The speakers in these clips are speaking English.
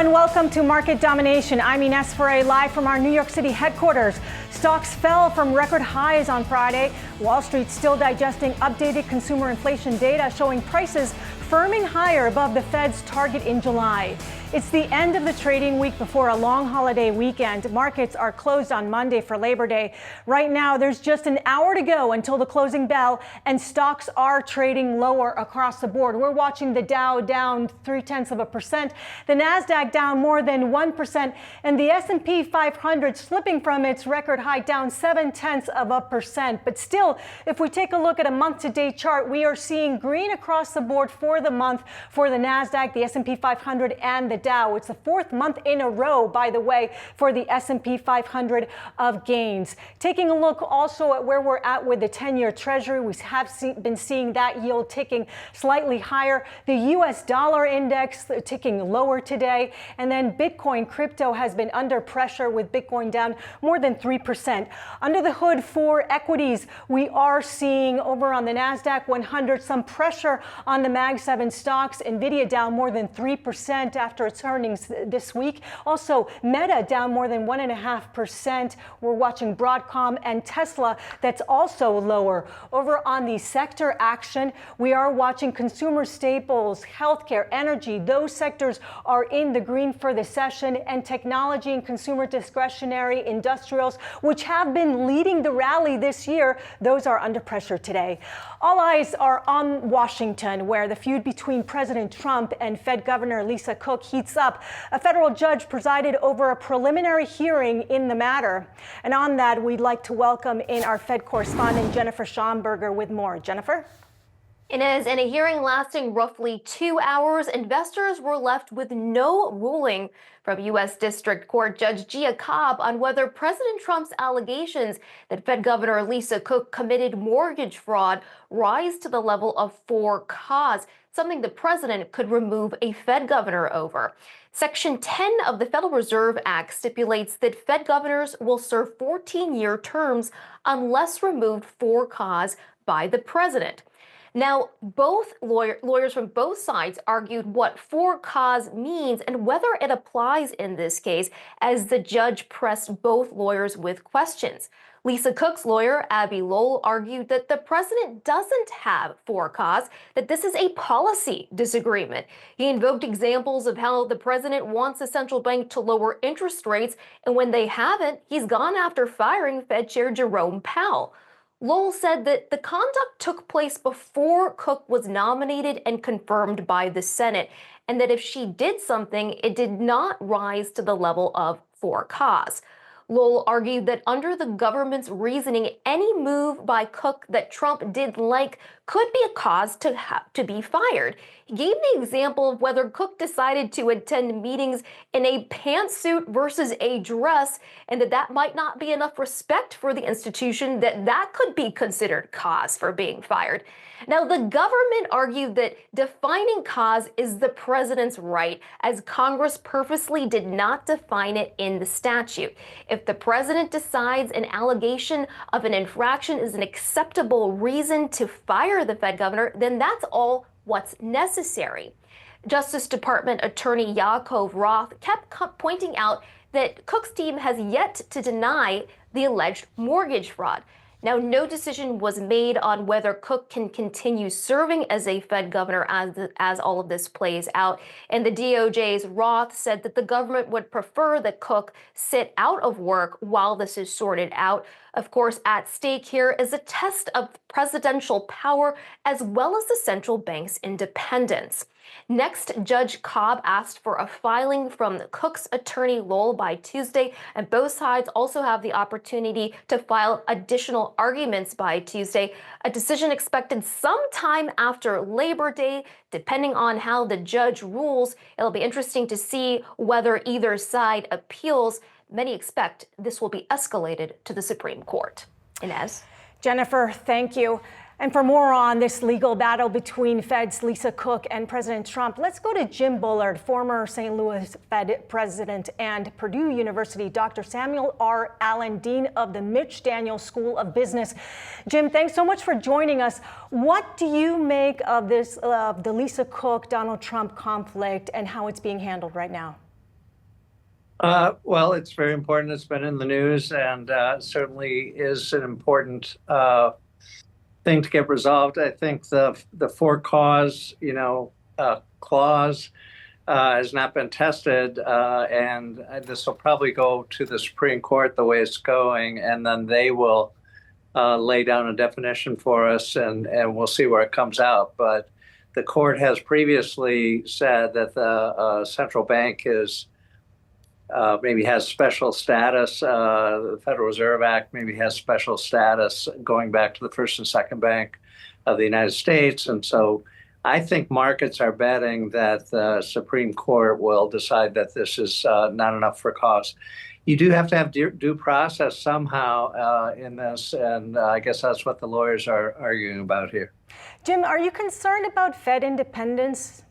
and welcome to Market Domination. I'm Ines Ferre, live from our New York City headquarters. Stocks fell from record highs on Friday. Wall Street still digesting updated consumer inflation data showing prices firming higher above the Fed's target in July. It's the end of the trading week before a long holiday weekend. Markets are closed on Monday for Labor Day. Right now, there's just an hour to go until the closing bell, and stocks are trading lower across the board. We're watching the Dow down 0.3%, the Nasdaq down more than 1%, and the S&P 500 slipping from its record high down 0.7%. But still, if we take a look at a month-to-date chart, we are seeing green across the board for the month for the Nasdaq, the S&P 500, and the Dow. It's the fourth month in a row, by the way, for the S&P 500 of gains. Taking a look also at where we're at with the 10-year Treasury, we have been seeing that yield ticking slightly higher. The U.S. dollar index ticking lower today. And then Bitcoin crypto has been under pressure with Bitcoin down more than 3%. Under the hood for equities, we are seeing over on the NASDAQ 100 some pressure on the Mag 7 stocks. NVIDIA down more than 3% after its earnings this week. Also, Meta down more than 1.5%. We're watching Broadcom and Tesla that's also lower. Over on the sector action, we are watching consumer staples, healthcare, energy. Those sectors are in the green for the session, and technology and consumer discretionary industrials, which have been leading the rally this year, those are under pressure today. All eyes are on Washington, where the feud between President Trump and Fed Governor Lisa Cook heats up. A federal judge presided over a preliminary hearing in the matter. And on that, we'd like to welcome in our Fed correspondent, Jennifer Schomburger, with more. Jennifer? Inez, in a hearing lasting roughly 2 hours, investors were left with no ruling from U.S. District Court Judge Gia Cobb on whether President Trump's allegations that Fed Governor Lisa Cook committed mortgage fraud rise to the level of for cause, something the president could remove a Fed governor over. Section 10 of the Federal Reserve Act stipulates that Fed governors will serve 14-year terms unless removed for cause by the president. Now, both lawyers from both sides argued what for cause means and whether it applies in this case, as the judge pressed both lawyers with questions. Lisa Cook's lawyer, Abby Lowell, argued that the president doesn't have for cause, that this is a policy disagreement. He invoked examples of how the president wants a central bank to lower interest rates, and when they haven't, he's gone after firing Fed Chair Jerome Powell. Lowell said that the conduct took place before Cook was nominated and confirmed by the Senate, and that if she did something, it did not rise to the level of for cause. Lowell argued that under the government's reasoning, any move by Cook that Trump did like could be a cause to be fired. He gave the example of whether Cook decided to attend meetings in a pantsuit versus a dress, and that might not be enough respect for the institution that could be considered cause for being fired. Now, the government argued that defining cause is the president's right, as Congress purposely did not define it in the statute. If the president decides an allegation of an infraction is an acceptable reason to fire the Fed governor, then that's all what's necessary. Justice Department Attorney Yaakov Roth kept pointing out that Cook's team has yet to deny the alleged mortgage fraud. Now, no decision was made on whether Cook can continue serving as a Fed governor as all of this plays out. And the DOJ's Roth said that the government would prefer that Cook sit out of work while this is sorted out. Of course, at stake here is a test of presidential power as well as the central bank's independence. Next, Judge Cobb asked for a filing from Cook's attorney Lowell by Tuesday, and both sides also have the opportunity to file additional arguments by Tuesday. A decision expected sometime after Labor Day, depending on how the judge rules. It'll be interesting to see whether either side appeals. Many expect this will be escalated to the Supreme Court. Inez? Jennifer, thank you. And for more on this legal battle between Fed's Lisa Cook and President Trump, let's go to Jim Bullard, former St. Louis Fed president and Purdue University Dr. Samuel R. Allen, Dean of the Mitch Daniels School of Business. Jim, thanks so much for joining us. What do you make of this, the Lisa Cook-Donald Trump conflict and how it's being handled right now? Well, it's very important. It's been in the news and certainly is an important thing to get resolved. I think the for cause, clause has not been tested, and this will probably go to the Supreme Court the way it's going, and then they will lay down a definition for us, and we'll see where it comes out. But the court has previously said that the central bank is maybe has special status. The Federal Reserve Act maybe has special status going back to the first and second bank of the United States. And so I think markets are betting that the Supreme Court will decide that this is not enough for cause. You do have to have due process somehow in this, and I guess that's what the lawyers are arguing about here. Jim, are you concerned about Fed independence?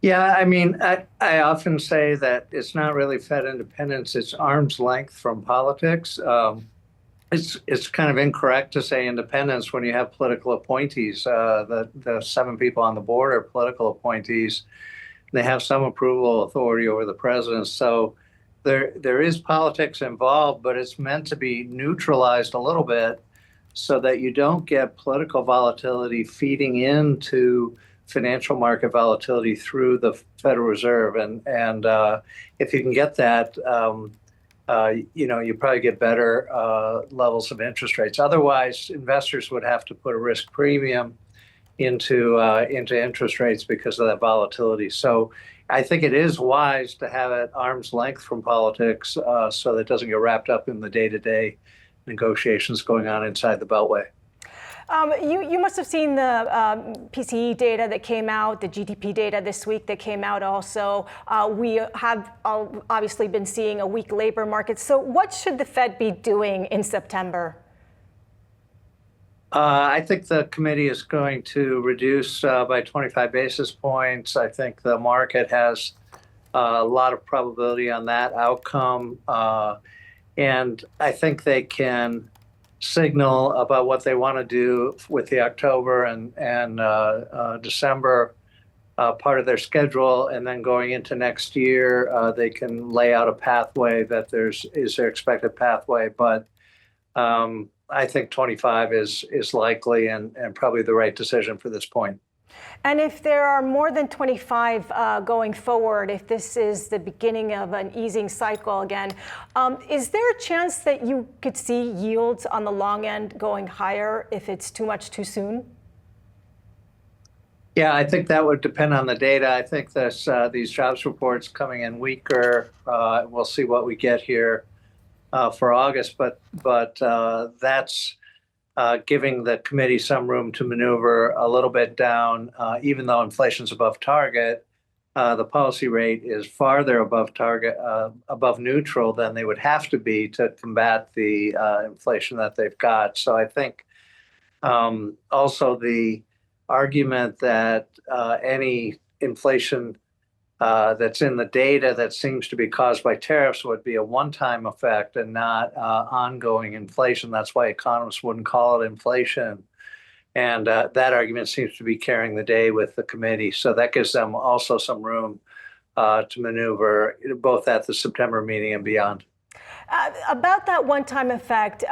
Yeah, I mean, I often say that it's not really Fed independence, it's arm's length from politics. It's kind of incorrect to say independence when you have political appointees. The 7 people on the board are political appointees. They have some approval authority over the president. So there is politics involved, but it's meant to be neutralized a little bit so that you don't get political volatility feeding into financial market volatility through the Federal Reserve. And if you can get that, you probably get better levels of interest rates. Otherwise, investors would have to put a risk premium into interest rates because of that volatility. So I think it is wise to have it arm's length from politics so that it doesn't get wrapped up in the day-to-day negotiations going on inside the Beltway. You must have seen the PCE data that came out, the GDP data this week that came out also. We have obviously been seeing a weak labor market. So what should the Fed be doing in September? I think the committee is going to reduce by 25 basis points. I think the market has a lot of probability on that outcome. And I think they can signal about what they want to do with the October and December part of their schedule, and then going into next year, they can lay out a pathway that is their expected pathway. But I think 25 is likely and probably the right decision for this point. And if there are more than 25 going forward, if this is the beginning of an easing cycle again, is there a chance that you could see yields on the long end going higher if it's too much too soon? Yeah, I think that would depend on the data. I think these jobs reports coming in weaker. We'll see what we get here for August, but that's giving the committee some room to maneuver a little bit down, even though inflation's above target. The policy rate is farther above target, above neutral than they would have to be to combat the inflation that they've got. So I think also the argument that any inflation that's in the data that seems to be caused by tariffs would be a one-time effect and not ongoing inflation. That's why economists wouldn't call it inflation. And that argument seems to be carrying the day with the committee. So that gives them also some room to maneuver both at the September meeting and beyond. About that one-time effect,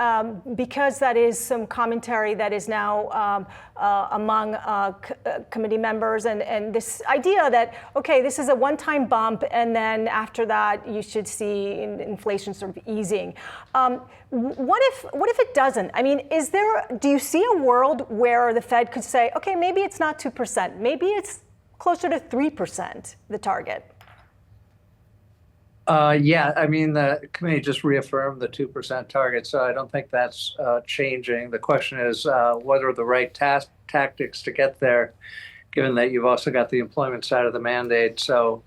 because that is some commentary that is now among committee members, and this idea that, okay, this is a one-time bump, and then after that you should see inflation sort of easing. What if it doesn't? I mean, do you see a world where the Fed could say, okay, maybe it's not 2%, maybe it's closer to 3%, the target? Yeah, I mean, the committee just reaffirmed the 2% target, so I don't think that's changing. The question is, what are the right tactics to get there, given that you've also got the employment side of the mandate. So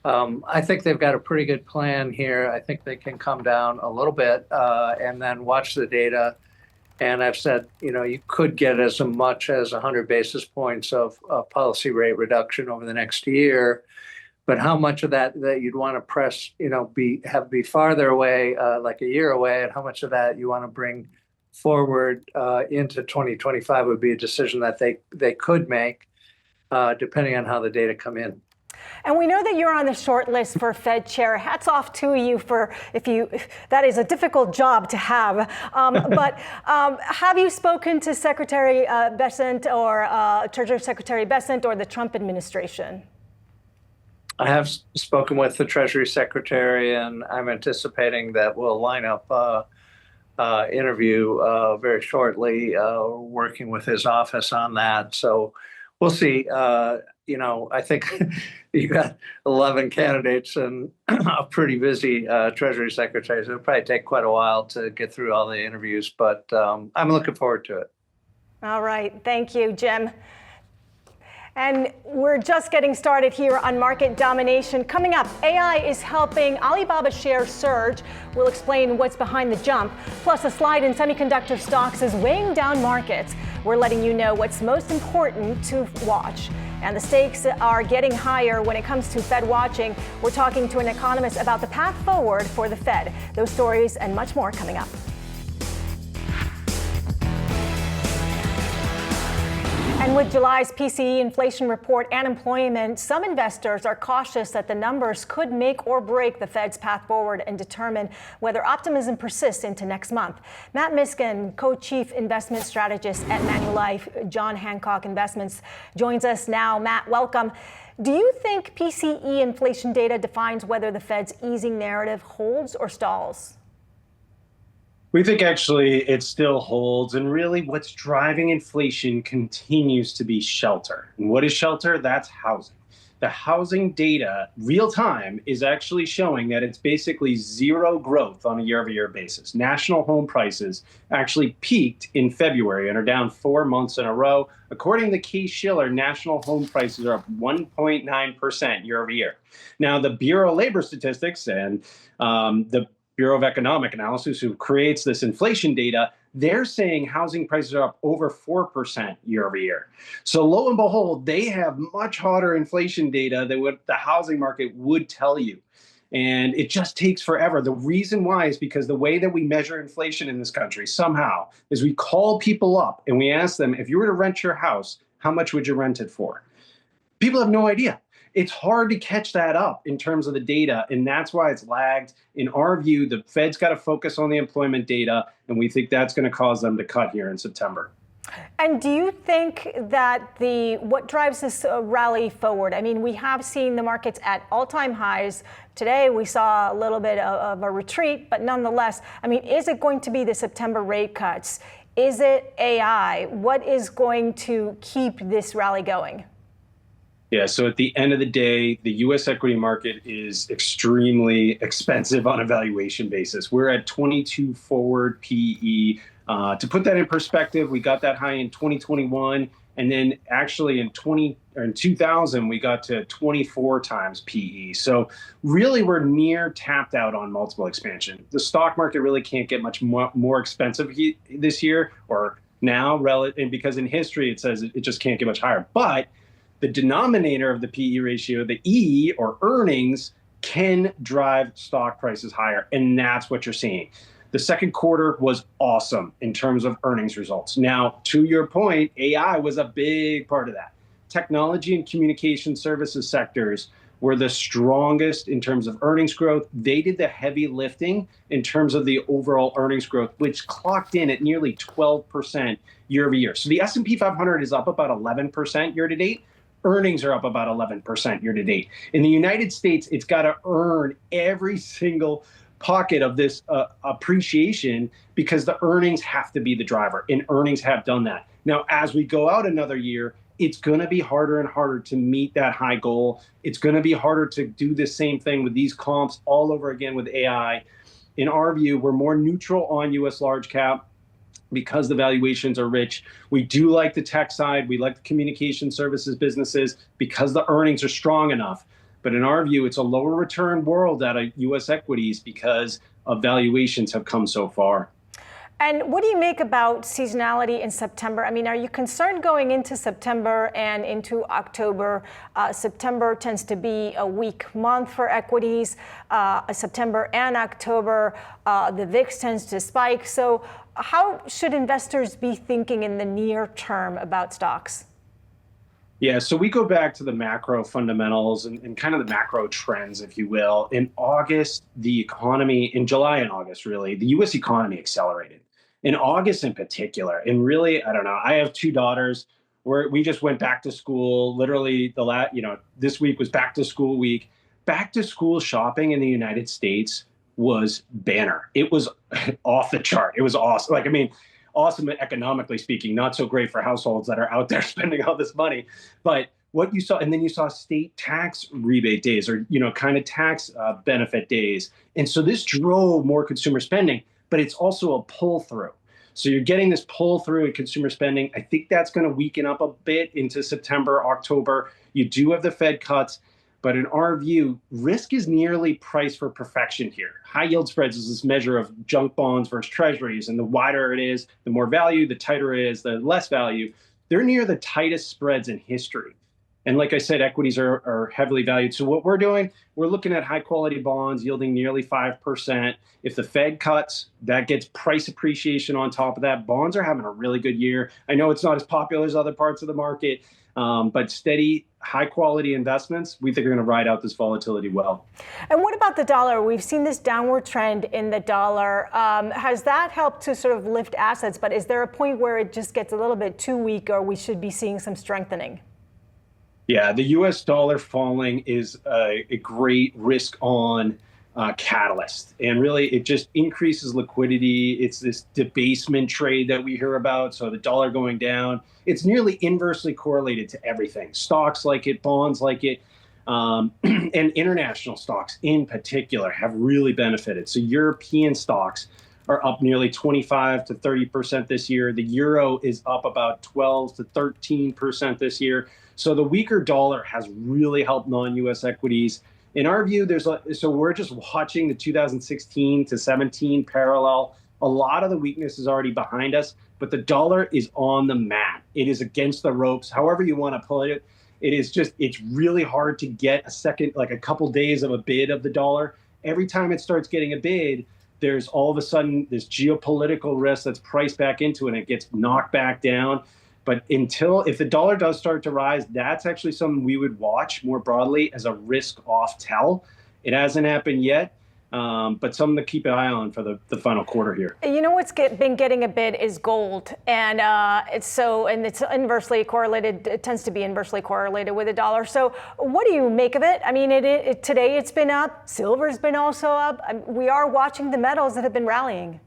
I think they've got a pretty good plan here. I think they can come down a little bit and then watch the data. And I've said, you could get as much as 100 basis points of policy rate reduction over the next year. But how much of that you'd want to press, be farther away, like a year away, and how much of that you want to bring forward into 2025 would be a decision that they could make, depending on how the data come in. And we know that you're on the short list for Fed chair. Hats off to you that is a difficult job to have. Have you spoken to Secretary Bessent or Treasury Secretary Bessent or the Trump administration? I have spoken with the Treasury Secretary, and I'm anticipating that we'll line up interview very shortly, working with his office on that. So we'll see. I think you got 11 candidates and a pretty busy Treasury Secretary. So it'll probably take quite a while to get through all the interviews, but I'm looking forward to it. All right. Thank you, Jim. And we're just getting started here on Market Domination. Coming up, AI is helping Alibaba shares surge. We'll explain what's behind the jump. Plus, a slide in semiconductor stocks is weighing down markets. We're letting you know what's most important to watch. And the stakes are getting higher when it comes to Fed watching. We're talking to an economist about the path forward for the Fed. Those stories and much more coming up. And with July's PCE inflation report and employment, some investors are cautious that the numbers could make or break the Fed's path forward and determine whether optimism persists into next month. Matt Miskin, co-chief investment strategist at Manulife John Hancock Investments, joins us now. Matt, welcome. Do you think PCE inflation data defines whether the Fed's easing narrative holds or stalls? We think actually it still holds, and really what's driving inflation continues to be shelter. And what is shelter? That's housing. The housing data, real time, is actually showing that it's basically zero growth on a year-over-year basis. National home prices actually peaked in February and are down 4 months in a row. According to Case-Shiller, national home prices are up 1.9% year-over-year. Now, the Bureau of Labor Statistics and the Bureau of Economic Analysis, who creates this inflation data, they're saying housing prices are up over 4% year over year. So lo and behold, they have much hotter inflation data than what the housing market would tell you. And it just takes forever. The reason why is because the way that we measure inflation in this country somehow is we call people up and we ask them, if you were to rent your house, how much would you rent it for? People have no idea. It's hard to catch that up in terms of the data, and that's why it's lagged. In our view, the Fed's got to focus on the employment data, and we think that's going to cause them to cut here in September. And do you think that what drives this rally forward? I mean, we have seen the markets at all-time highs. Today, we saw a little bit of a retreat, but nonetheless, I mean, is it going to be the September rate cuts? Is it AI? What is going to keep this rally going? Yeah, so at the end of the day, the U.S. equity market is extremely expensive on a valuation basis. We're at 22 forward PE. To put that in perspective, we got that high in 2021, and then actually in 2000, we got to 24 times PE. So really, we're near tapped out on multiple expansion. The stock market really can't get much more expensive this year or now, and because in history it says it just can't get much higher. But the denominator of the PE ratio, the E, or earnings, can drive stock prices higher, and that's what you're seeing. The second quarter was awesome in terms of earnings results. Now, to your point, AI was a big part of that. Technology and communication services sectors were the strongest in terms of earnings growth. They did the heavy lifting in terms of the overall earnings growth, which clocked in at nearly 12% year over year. So the S&P 500 is up about 11% year to date. Earnings are up about 11% year to date. In the United States, it's got to earn every single pocket of this appreciation because the earnings have to be the driver, and earnings have done that. Now, as we go out another year, it's going to be harder and harder to meet that high goal. It's going to be harder to do the same thing with these comps all over again with AI. In our view, we're more neutral on U.S. large cap, because the valuations are rich. We do like the tech side. We like the communication services businesses because the earnings are strong enough. But in our view, it's a lower return world out of U.S. equities because of valuations have come so far. And what do you make about seasonality in September? I mean, are you concerned going into September and into October? September tends to be a weak month for equities. September and October, the VIX tends to spike. So how should investors be thinking in the near term about stocks? Yeah, so we go back to the macro fundamentals and kind of the macro trends, if you will. In August, the economy, in July and August, really, the US economy accelerated. In August in particular, and really, I don't know, I have two daughters where we just went back to school. Literally, this week was back to school week. Back to school shopping in the United States was banner. It was off the chart. It was awesome. Like, I mean, awesome economically speaking, not so great for households that are out there spending all this money. But what you saw, and then you saw state tax rebate days or, kind of tax benefit days. And so this drove more consumer spending, but it's also a pull through. So you're getting this pull through in consumer spending. I think that's going to weaken up a bit into September, October. You do have the Fed cuts. But in our view, risk is nearly priced for perfection here. High yield spreads is this measure of junk bonds versus treasuries. And the wider it is, the more value, the tighter it is, the less value. They're near the tightest spreads in history. And like I said, equities are heavily valued. So what we're doing, we're looking at high quality bonds yielding nearly 5%. If the Fed cuts, that gets price appreciation on top of that. Bonds are having a really good year. I know it's not as popular as other parts of the market, but steady, high quality investments, we think are going to ride out this volatility well. And what about the dollar? We've seen this downward trend in the dollar. Has that helped to sort of lift assets? But is there a point where it just gets a little bit too weak or we should be seeing some strengthening? Yeah, the US dollar falling is a great risk on catalyst. And really, it just increases liquidity. It's this debasement trade that we hear about. So the dollar going down, it's nearly inversely correlated to everything. Stocks like it, bonds like it, and international stocks in particular have really benefited. So European stocks are up nearly 25 to 30% this year. The euro is up about 12 to 13% this year. So the weaker dollar has really helped non-US equities. In our view, so we're just watching the 2016 to 17 parallel. A lot of the weakness is already behind us, but the dollar is on the mat. It is against the ropes, however you want to put it. It's really hard to get a couple days of a bid of the dollar. Every time it starts getting a bid, there's all of a sudden this geopolitical risk that's priced back into it and it gets knocked back down. But if the dollar does start to rise, that's actually something we would watch more broadly as a risk off tell. It hasn't happened yet, but something to keep an eye on for the final quarter here. You know what's been getting a bid is gold, and it's inversely correlated. It tends to be inversely correlated with the dollar. So what do you make of it? I mean, today it's been up. Silver's been also up. We are watching the metals that have been rallying.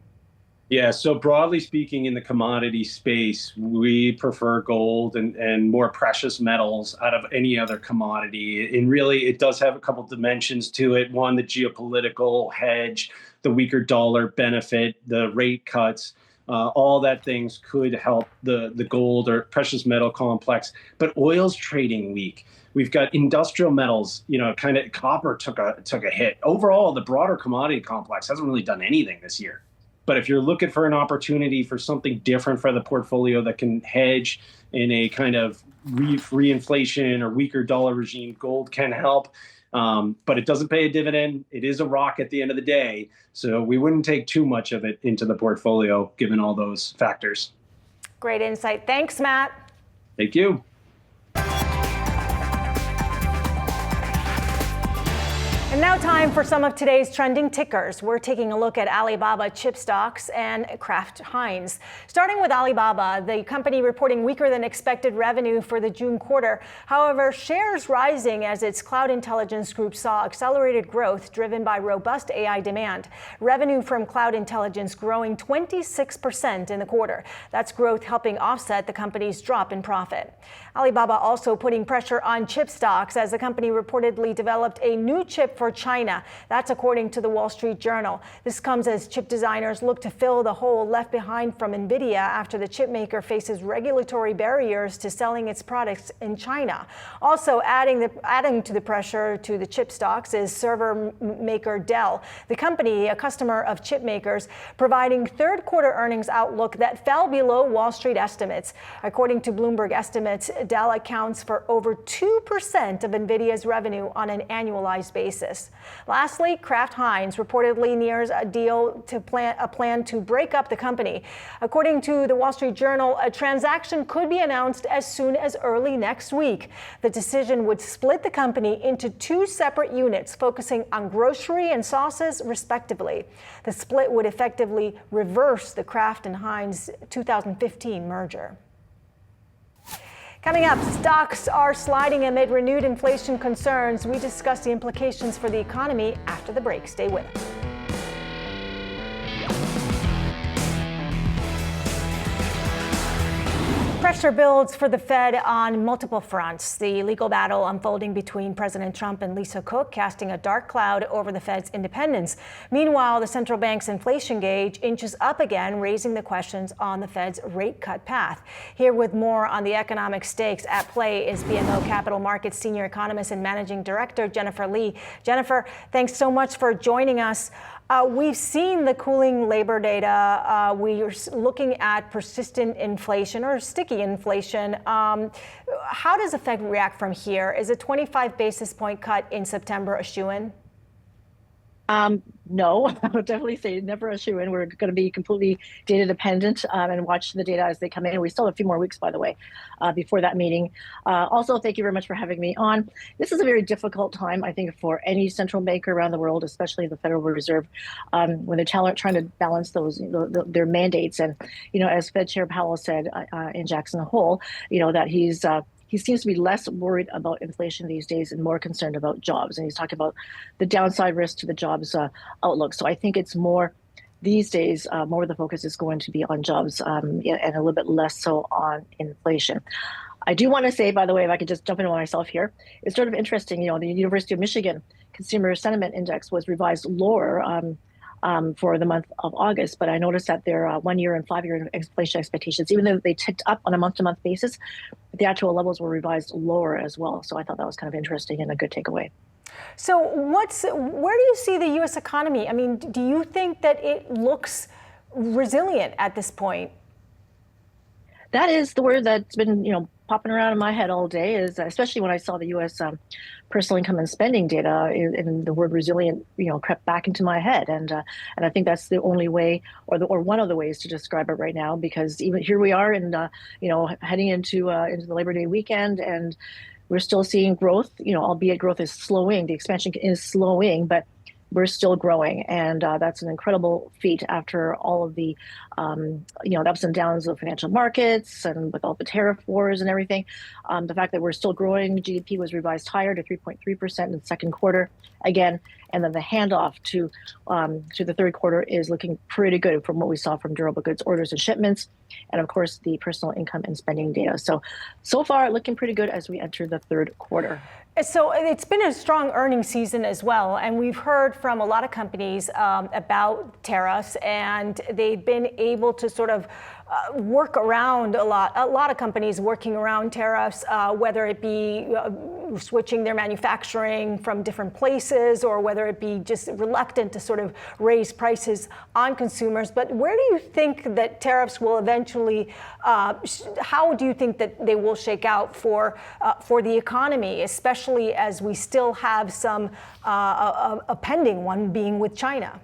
Yeah, so broadly speaking, in the commodity space, we prefer gold and more precious metals out of any other commodity. And really, it does have a couple dimensions to it. One, the geopolitical hedge, the weaker dollar benefit, the rate cuts, all that things could help the gold or precious metal complex. But oil's trading weak. We've got industrial metals, kind of copper took a hit. Overall, the broader commodity complex hasn't really done anything this year. But if you're looking for an opportunity for something different for the portfolio that can hedge in a kind of reinflation or weaker dollar regime, gold can help. But it doesn't pay a dividend. It is a rock at the end of the day. So we wouldn't take too much of it into the portfolio, given all those factors. Great insight. Thanks, Matt. Thank you. And now time for some of today's trending tickers. We're taking a look at Alibaba chip stocks and Kraft Heinz. Starting with Alibaba, the company reporting weaker than expected revenue for the June quarter. However, shares rising as its cloud intelligence group saw accelerated growth driven by robust AI demand. Revenue from cloud intelligence growing 26% in the quarter. That's growth helping offset the company's drop in profit. Alibaba also putting pressure on chip stocks as the company reportedly developed a new chip for China. That's according to the Wall Street Journal. This comes as chip designers look to fill the hole left behind from NVIDIA after the chip maker faces regulatory barriers to selling its products in China. Also adding to the pressure to the chip stocks is server maker Dell. The company, a customer of chip makers, providing third quarter earnings outlook that fell below Wall Street estimates. According to Bloomberg estimates, Dell accounts for over 2% of NVIDIA's revenue on an annualized basis. crisis. Lastly, Kraft Heinz reportedly nears a deal to plan to break up the company. According to the Wall Street Journal, a transaction could be announced as soon as early next week. The decision would split the company into two separate units focusing on grocery and sauces, respectively. The split would effectively reverse the Kraft and Heinz 2015 merger. Coming up, stocks are sliding amid renewed inflation concerns. We discuss the implications for the economy after the break. Stay with us. Pressure builds for the Fed on multiple fronts. The legal battle unfolding between President Trump and Lisa Cook casting a dark cloud over the Fed's independence. Meanwhile, the central bank's inflation gauge inches up again, raising the questions on the Fed's rate cut path. Here with more on the economic stakes at play is BMO Capital Markets senior economist and managing director Jennifer Lee. Jennifer, thanks so much for joining us. We've seen the cooling labor data. We are looking at persistent inflation or sticky inflation. How does the Fed react from here? Is a 25 basis point cut in September a shoo-in? No, I would definitely say never a shoo-in. We're going to be completely data dependent and watch the data as they come in. We still have a few more weeks, by the way, before that meeting. Also, thank you very much for having me on. This is a very difficult time, I think, for any central banker around the world, especially the Federal Reserve, when they're trying to balance their mandates. And, as Fed Chair Powell said in Jackson Hole, that he seems to be less worried about inflation these days and more concerned about jobs. And he's talking about the downside risk to the jobs outlook. So I think it's more these days, more of the focus is going to be on jobs and a little bit less so on inflation. I do want to say, by the way, if I could just jump into myself here, it's sort of interesting, the University of Michigan Consumer Sentiment Index was revised lower for the month of August, but I noticed that their 1 year and 5 year inflation expectations, even though they ticked up on a month-to-month basis, the actual levels were revised lower as well. So I thought that was kind of interesting and a good takeaway. So where do you see the U.S. economy? I mean, do you think that it looks resilient at this point? That is the word that's been, popping around in my head all day, is especially when I saw the U.S. Personal income and spending data, and the word resilient, crept back into my head. And I think that's the only way, or one of the ways to describe it right now, because even here we are, and heading into the Labor Day weekend, and we're still seeing growth. Albeit growth is slowing, the expansion is slowing, but we're still growing, and that's an incredible feat after all of the, the ups and downs of financial markets and with all the tariff wars and everything. The fact that we're still growing, GDP was revised higher to 3.3% in the second quarter again, and then the handoff to the third quarter is looking pretty good from what we saw from durable goods orders and shipments, and of course the personal income and spending data. So far looking pretty good as we enter the third quarter. So it's been a strong earnings season as well, and we've heard from a lot of companies about tariffs, and they've been able to sort of work around a lot of companies working around tariffs, whether it be switching their manufacturing from different places, or whether it be just reluctant to sort of raise prices on consumers. But where do you think that tariffs will eventually, how do you think that they will shake out for the economy, especially as we still have some, a pending one being with China?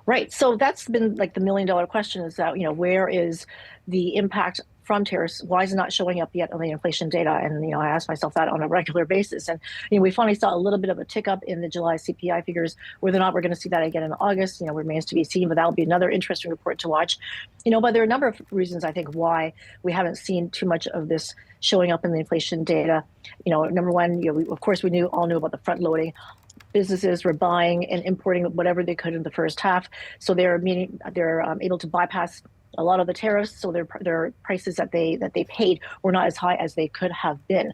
Right. So that's been like the $1 million question, is that, where is the impact from tariffs? Why is it not showing up yet on the inflation data? And, I ask myself that on a regular basis. And, we finally saw a little bit of a tick up in the July CPI figures. Whether or not we're going to see that again in August, remains to be seen, but that'll be another interesting report to watch. But there are a number of reasons, I think, why we haven't seen too much of this showing up in the inflation data. Number one, of course, we all knew about the front loading. Businesses were buying and importing whatever they could in the first half, so they're able to bypass a lot of the tariffs. So their prices that they paid were not as high as they could have been.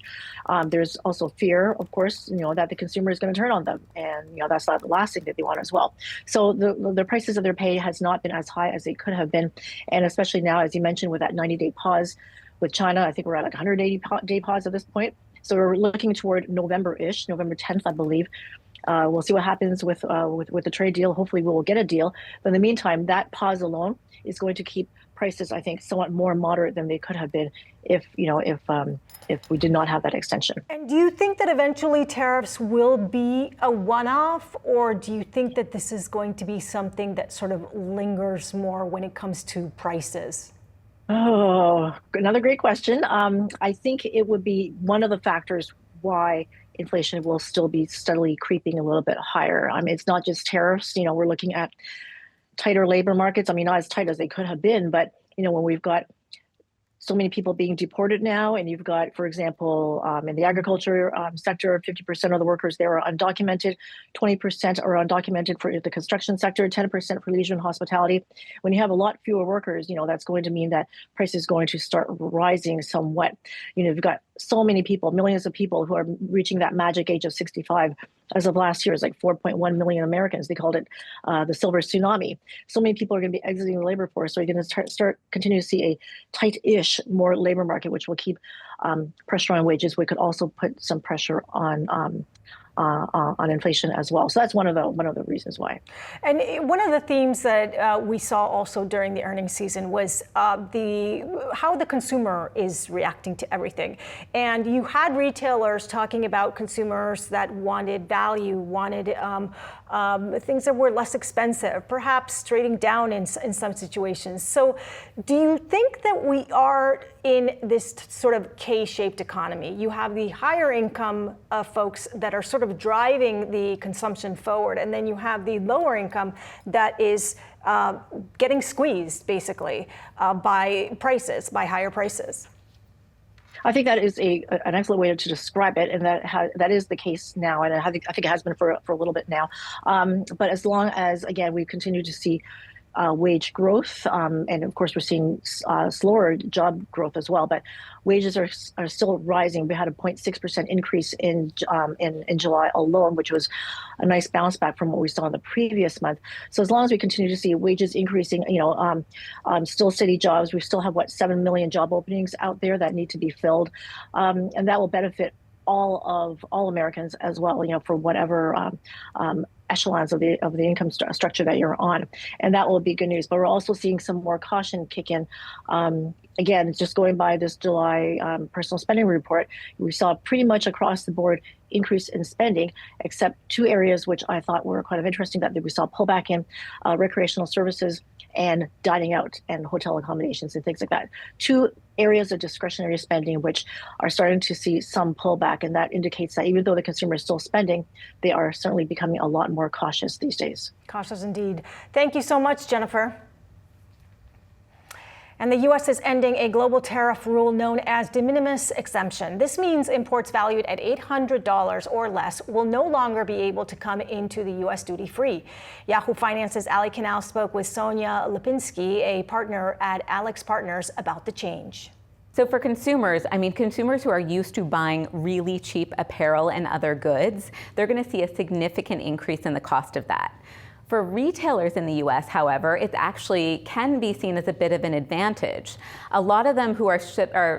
There's also fear, of course, that the consumer is going to turn on them, and that's not the last thing that they want as well. So the prices of their pay has not been as high as they could have been, and especially now, as you mentioned, with that 90-day pause with China, I think we're at like 180-day pause at this point. So we're looking toward November-ish, November 10th, I believe, We'll see what happens with the trade deal. Hopefully, we will get a deal. But in the meantime, that pause alone is going to keep prices, I think, somewhat more moderate than they could have been if we did not have that extension. And do you think that eventually tariffs will be a one-off, or do you think that this is going to be something that sort of lingers more when it comes to prices? Oh, another great question. I think it would be one of the factors why inflation will still be steadily creeping a little bit higher. I mean, it's not just tariffs. We're looking at tighter labor markets. I mean, not as tight as they could have been, but when we've got so many people being deported now, and you've got, for example, in the agriculture sector, 50% of the workers there are undocumented, 20% are undocumented for the construction sector, 10% for leisure and hospitality. When you have a lot fewer workers, that's going to mean that price is going to start rising somewhat. You've got so many people, millions of people who are reaching that magic age of 65. As of last year, it's like 4.1 million Americans. They called it the silver tsunami. So many people are going to be exiting the labor force. So you're going to continue to see a tight-ish more labor market, which will keep pressure on wages. We could also put some pressure on inflation as well. So that's one of the reasons why. And one of the themes that we saw also during the earnings season was how the consumer is reacting to everything. And you had retailers talking about consumers that wanted value, wanted things that were less expensive, perhaps trading down in some situations. So do you think that we are in this sort of K-shaped economy? You have the higher income folks that are sort of driving the consumption forward, and then you have the lower income that is getting squeezed basically by higher prices. I think that is an excellent way to describe it, and that is the case now, and I think it has been for a little bit now. But as long as, again, we continue to see wage growth, and of course we're seeing slower job growth as well, but wages are still rising. We had a 0.6% increase in July alone, which was a nice bounce back from what we saw in the previous month. So as long as we continue to see wages increasing, still steady jobs, we still have 7 million job openings out there that need to be filled, and that will benefit all Americans as well, for whatever echelons of the income structure that you're on, and that will be good news. But we're also seeing some more caution kick in. Again, just going by this July personal spending report, we saw pretty much across the board increase in spending, except two areas which I thought were kind of interesting that we saw pullback in: recreational services and dining out and hotel accommodations and things like that. Two areas of discretionary spending which are starting to see some pullback, and that indicates that even though the consumer is still spending, they are certainly becoming a lot more cautious these days. Cautious indeed. Thank you so much, Jennifer. And the U.S. is ending a global tariff rule known as de minimis exemption. This means imports valued at $800 or less will no longer be able to come into the U.S. duty-free. Yahoo Finance's Ali Canal spoke with Sonia Lipinski, a partner at Alex Partners, about the change. So for consumers, consumers who are used to buying really cheap apparel and other goods, they're going to see a significant increase in the cost of that. For retailers in the U.S., however, it actually can be seen as a bit of an advantage. A lot of them who are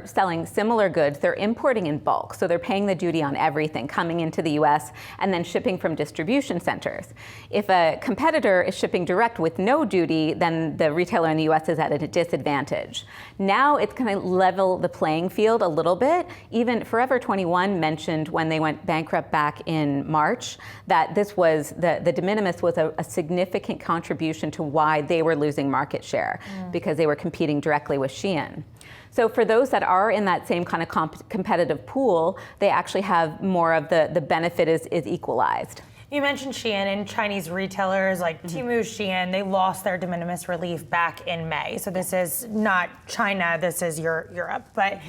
selling similar goods, they're importing in bulk, so they're paying the duty on everything coming into the U.S. and then shipping from distribution centers. If a competitor is shipping direct with no duty, then the retailer in the U.S. is at a disadvantage. Now it's going to level the playing field a little bit. Even Forever 21 mentioned when they went bankrupt back in March that this was the de minimis was a significant contribution to why they were losing market share because they were competing directly with Shein. So for those that are in that same kind of competitive pool, they actually have more of the benefit is equalized. You mentioned Shein, and Chinese retailers like Temu, Shein, they lost their de minimis relief back in May. So this is not China, this is Europe. But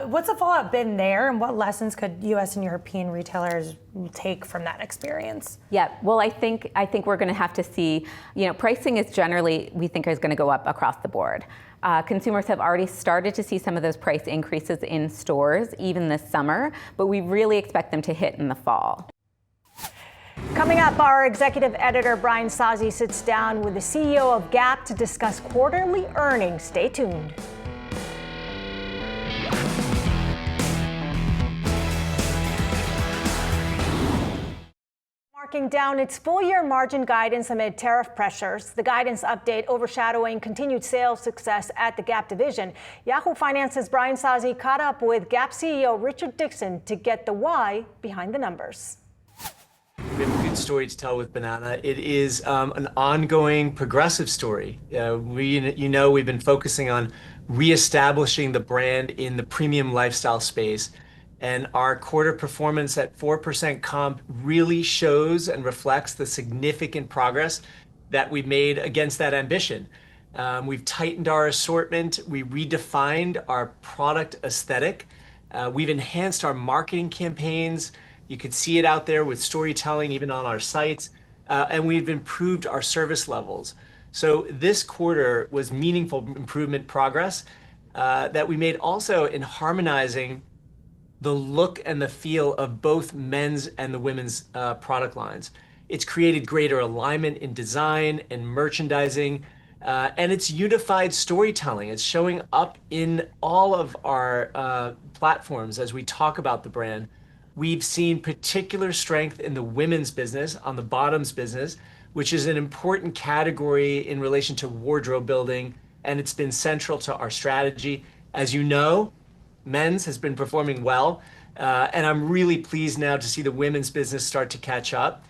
what's the fallout been there, and what lessons could U.S. and European retailers take from that experience? Yeah, well, I think we're going to have to see, pricing is generally, we think, is going to go up across the board. Consumers have already started to see some of those price increases in stores, even this summer, but we really expect them to hit in the fall. Coming up, our executive editor Brian Sazi sits down with the CEO of Gap to discuss quarterly earnings. Stay tuned. working down its full-year margin guidance amid tariff pressures. The guidance update overshadowing continued sales success at the Gap division. Yahoo Finance's Brian Sazi caught up with Gap CEO Richard Dixon to get the why behind the numbers. We have a good story to tell with Banana. It is an ongoing progressive story. We've been focusing on reestablishing the brand in the premium lifestyle space. And our quarter performance at 4% comp really shows and reflects the significant progress that we've made against that ambition. We've tightened our assortment. We redefined our product aesthetic. We've enhanced our marketing campaigns. You could see it out there with storytelling, even on our sites. And we've improved our service levels. So this quarter was meaningful improvement progress that we made also in harmonizing the look and the feel of both men's and the women's product lines. It's created greater alignment in design and merchandising, and it's unified storytelling. It's showing up in all of our platforms as we talk about the brand. We've seen particular strength in the women's business, on the bottoms business, which is an important category in relation to wardrobe building, and it's been central to our strategy. As you know, men's has been performing well, and I'm really pleased now to see the women's business start to catch up.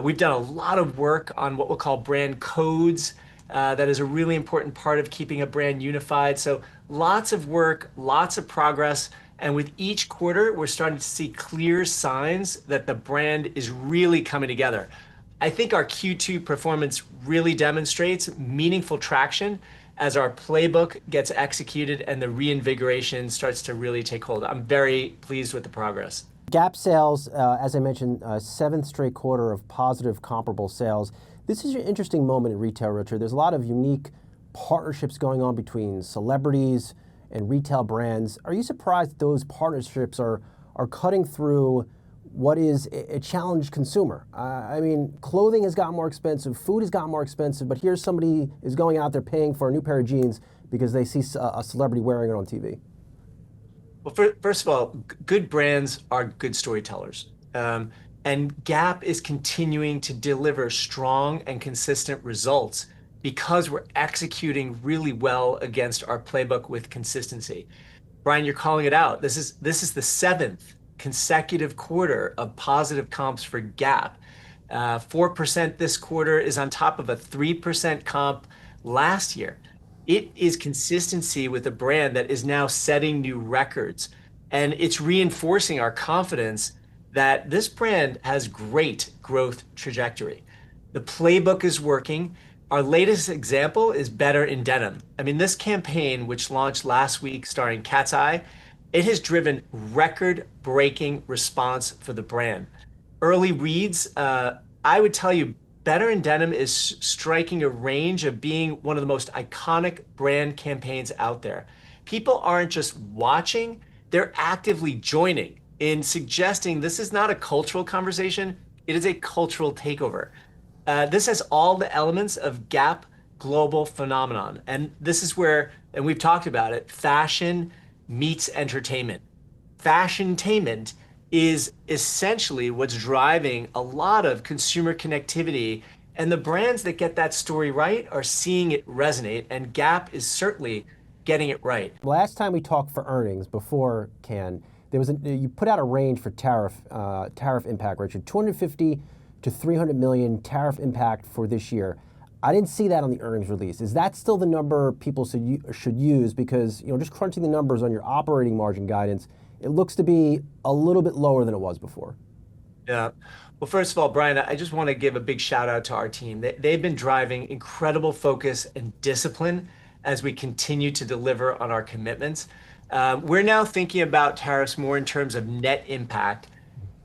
We've done a lot of work on what we'll call brand codes. That is a really important part of keeping a brand unified. So lots of work, lots of progress, and with each quarter, we're starting to see clear signs that the brand is really coming together. I think our Q2 performance really demonstrates meaningful traction as our playbook gets executed and the reinvigoration starts to really take hold. I'm very pleased with the progress. Gap sales, as I mentioned, seventh straight quarter of positive comparable sales. This is an interesting moment in retail, Richard. There's a lot of unique partnerships going on between celebrities and retail brands. Are you surprised those partnerships are cutting through what is a challenged consumer? I mean, clothing has gotten more expensive, food has gotten more expensive, but here's somebody is going out there paying for a new pair of jeans because they see a celebrity wearing it on TV. Well, first of all, good brands are good storytellers. And Gap is continuing to deliver strong and consistent results because we're executing really well against our playbook with consistency. Brian, you're calling it out. This is the seventh consecutive quarter of positive comps for Gap. 4% this quarter is on top of a 3% comp last year. It is consistency with a brand that is now setting new records. And it's reinforcing our confidence that this brand has great growth trajectory. The playbook is working. Our latest example is Better in Denim. I mean, this campaign, which launched last week starring Cat's Eye, it has driven record-breaking response for the brand. Early reads, I would tell you, Better in Denim is striking a range of being one of the most iconic brand campaigns out there. People aren't just watching, they're actively joining in suggesting this is not a cultural conversation, it is a cultural takeover. This has all the elements of Gap global phenomenon. And this is where, and we've talked about it, fashion meets entertainment. Fashiontainment is essentially what's driving a lot of consumer connectivity. And the brands that get that story right are seeing it resonate, and Gap is certainly getting it right. Last time we talked for earnings before Cannes, you put out a range for tariff impact, Richard, 250 to 300 million tariff impact for this year. I didn't see that on the earnings release. Is that still the number people should use? Because just crunching the numbers on your operating margin guidance, it looks to be a little bit lower than it was before. Yeah. Well, first of all, Brian, I just want to give a big shout out to our team. They've been driving incredible focus and discipline as we continue to deliver on our commitments. We're now thinking about tariffs more in terms of net impact.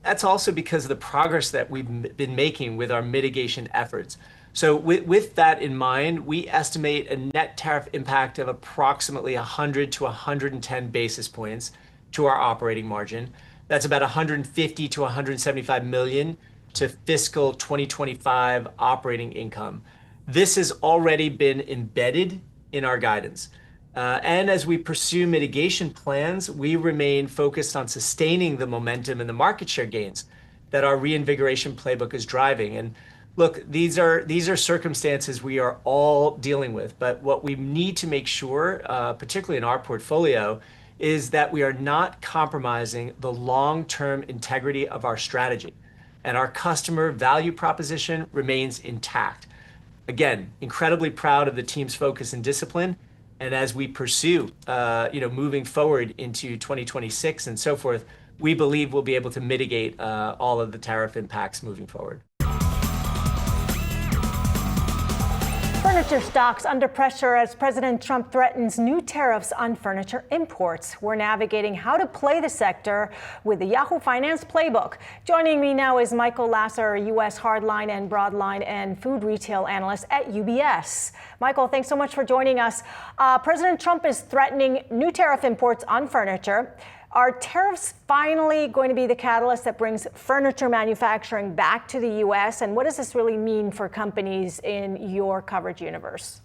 That's also because of the progress that we've been making with our mitigation efforts. So with that in mind, we estimate a net tariff impact of approximately 100 to 110 basis points to our operating margin. That's about 150 to 175 million to fiscal 2025 operating income. This has already been embedded in our guidance. And as we pursue mitigation plans, we remain focused on sustaining the momentum and the market share gains that our reinvigoration playbook is driving. And look, these are circumstances we are all dealing with. But what we need to make sure, particularly in our portfolio, is that we are not compromising the long-term integrity of our strategy, and our customer value proposition remains intact. Again, incredibly proud of the team's focus and discipline. And as we pursue, moving forward into 2026 and so forth, we believe we'll be able to mitigate all of the tariff impacts moving forward. Furniture stocks under pressure as President Trump threatens new tariffs on furniture imports. We're navigating how to play the sector with the Yahoo Finance playbook. Joining me now is Michael Lasser, U.S. hardline and broadline and food retail analyst at UBS. Michael, thanks so much for joining us. President Trump is threatening new tariff imports on furniture. Are tariffs finally going to be the catalyst that brings furniture manufacturing back to the U.S.? And what does this really mean for companies in your coverage universe?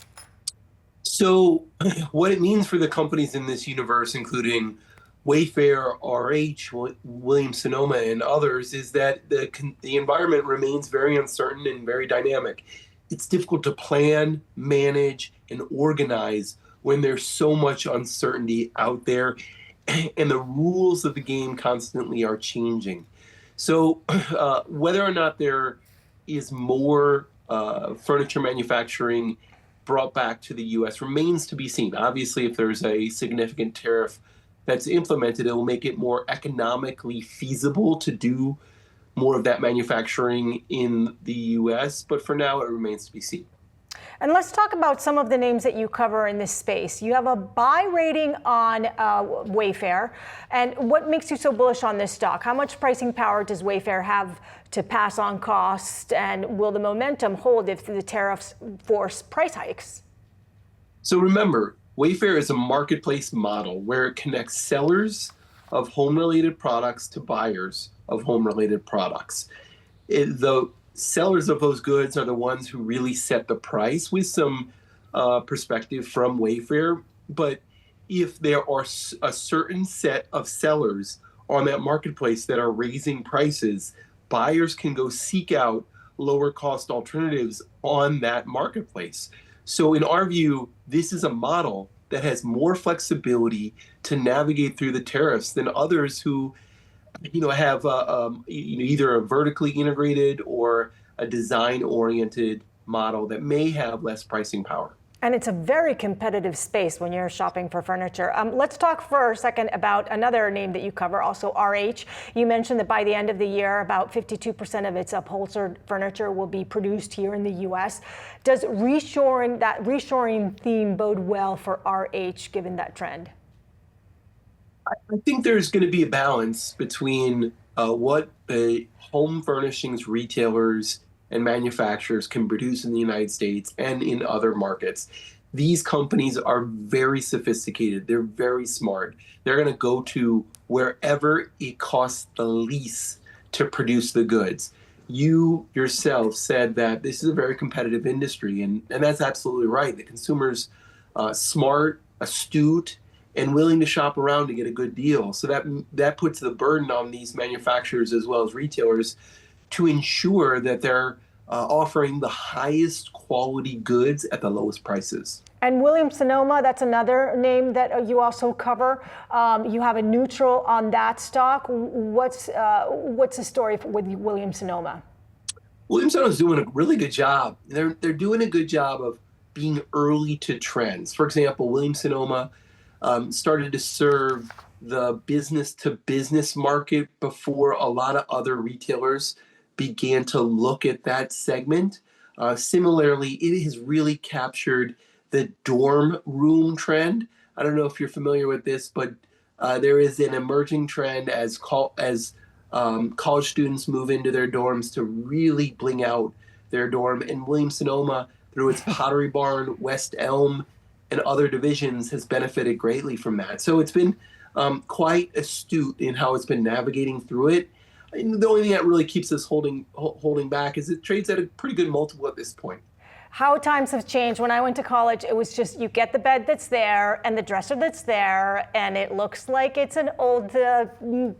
So what it means for the companies in this universe, including Wayfair, RH, Williams-Sonoma, and others, is that the environment remains very uncertain and very dynamic. It's difficult to plan, manage, and organize when there's so much uncertainty out there. And the rules of the game constantly are changing. So whether or not there is more furniture manufacturing brought back to the U.S. remains to be seen. Obviously, if there's a significant tariff that's implemented, it will make it more economically feasible to do more of that manufacturing in the U.S. But for now, it remains to be seen. And let's talk about some of the names that you cover in this space. You have a buy rating on Wayfair. And what makes you so bullish on this stock? How much pricing power does Wayfair have to pass on costs? And will the momentum hold if the tariffs force price hikes? So remember, Wayfair is a marketplace model where it connects sellers of home-related products to buyers of home-related products. The sellers of those goods are the ones who really set the price, with some perspective from Wayfair. But if there are a certain set of sellers on that marketplace that are raising prices, buyers can go seek out lower cost alternatives on that marketplace. So in our view, this is a model that has more flexibility to navigate through the tariffs than others who have either a vertically integrated or a design-oriented model that may have less pricing power. And it's a very competitive space when you're shopping for furniture. Let's talk for a second about another name that you cover, also RH. You mentioned that by the end of the year, about 52% of its upholstered furniture will be produced here in the U.S. Does that reshoring theme bode well for RH given that trend? I think there's going to be a balance between what the home furnishings retailers and manufacturers can produce in the United States and in other markets. These companies are very sophisticated. They're very smart. They're going to go to wherever it costs the least to produce the goods. You yourself said that this is a very competitive industry, and that's absolutely right. The consumer's smart, astute, and willing to shop around to get a good deal. So that puts the burden on these manufacturers as well as retailers to ensure that they're offering the highest quality goods at the lowest prices. And Williams-Sonoma, that's another name that you also cover. You have a neutral on that stock. What's the story with Williams-Sonoma? Williams-Sonoma is doing a really good job. They're doing a good job of being early to trends. For example, Williams-Sonoma started to serve the business-to-business market before a lot of other retailers began to look at that segment. Similarly, it has really captured the dorm room trend. I don't know if you're familiar with this, but there is an emerging trend as college students move into their dorms to really bling out their dorm. And Williams-Sonoma, through its Pottery Barn, West Elm, and other divisions, has benefited greatly from that. So it's been quite astute in how it's been navigating through it. And the only thing that really keeps us holding back is it trades at a pretty good multiple at this point. how times have changed. When I went to college, it was just you get the bed that's there and the dresser that's there, and it looks like it's an old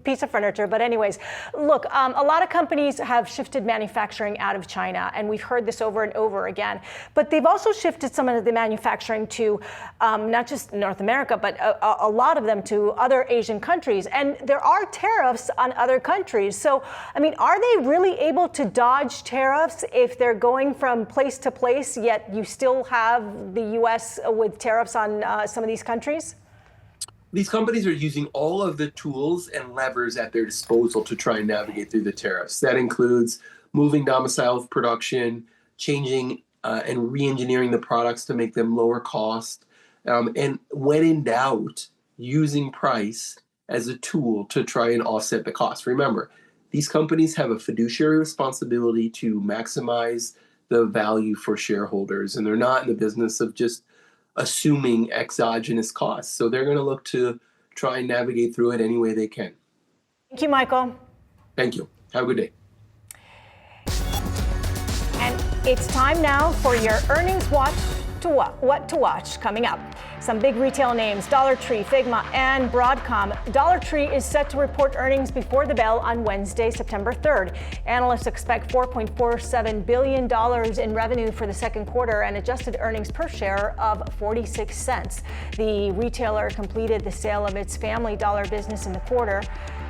piece of furniture. But anyways, look, a lot of companies have shifted manufacturing out of China, and we've heard this over and over again. But they've also shifted some of the manufacturing to not just North America, but a lot of them to other Asian countries. And there are tariffs on other countries. So, I mean, are they really able to dodge tariffs if they're going from place to place, yet you still have the U.S. with tariffs on some of these countries? These companies are using all of the tools and levers at their disposal to try and navigate through the tariffs. That includes moving domicile of production, changing and re-engineering the products to make them lower cost, and when in doubt, using price as a tool to try and offset the cost. Remember, these companies have a fiduciary responsibility to maximize the value for shareholders, and they're not in the business of just assuming exogenous costs. So they're going to look to try and navigate through it any way they can. Thank you, Michael. Thank you. Have a good day. And it's time now for your earnings watch to what to watch coming up. Some big retail names: Dollar Tree, Figma, and Broadcom. Dollar Tree is set to report earnings before the bell on Wednesday, September 3rd. Analysts expect $4.47 billion in revenue for the second quarter and adjusted earnings per share of 46 cents. The retailer completed the sale of its Family Dollar business in the quarter.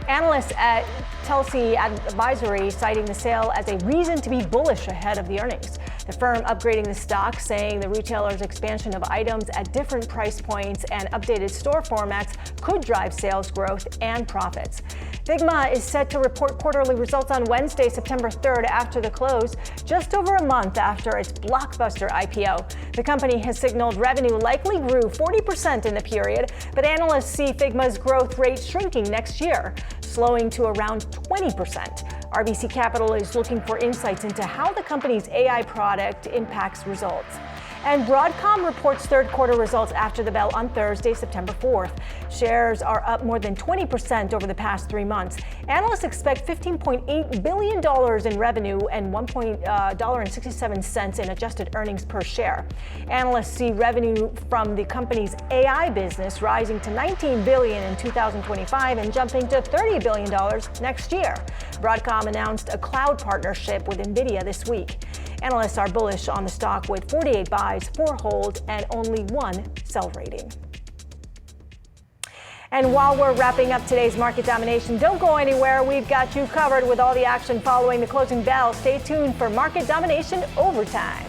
Analysts at Telsey Advisory citing the sale as a reason to be bullish ahead of the earnings. The firm upgrading the stock, saying the retailer's expansion of items at different price points and updated store formats could drive sales growth and profits. Figma is set to report quarterly results on Wednesday, September 3rd after the close, just over a month after its blockbuster IPO. The company has signaled revenue likely grew 40% in the period, but analysts see Figma's growth rate shrinking next year, slowing to around 20%. RBC Capital is looking for insights into how the company's AI product impacts results. And Broadcom reports third quarter results after the bell on Thursday, September 4th. Shares are up more than 20% over the past 3 months. Analysts expect $15.8 billion in revenue and $1.67 in adjusted earnings per share. Analysts see revenue from the company's AI business rising to $19 billion in 2025 and jumping to $30 billion next year. Broadcom announced a cloud partnership with NVIDIA this week. Analysts are bullish on the stock with 48 buys, 4 holds, and only 1 sell rating. And while we're wrapping up today's market domination, don't go anywhere. We've got you covered with all the action following the closing bell. Stay tuned for Market Domination Overtime.